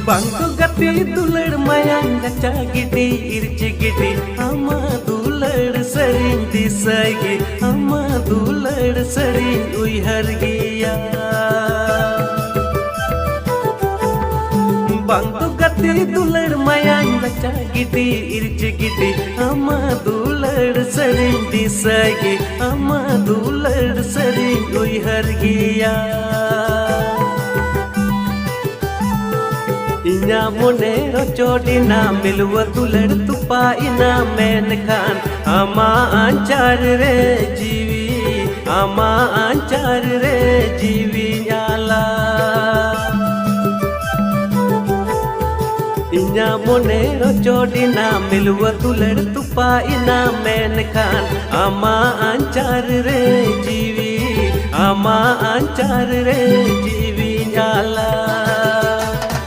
Bangku gati dular mayang gacha gidi irci gidi ama dular sering disagi ama dular sering uihar giya Bangku gati dular mayang gacha gidi irci gidi ama dular sering disagi ama dular sering uihar giya Inya monero chodina milwa dular tupa ina menkan ama anchar re jiwi nyala Inya monero chodina milwa dular tupa ina menkan ama anchar re jiwi nyala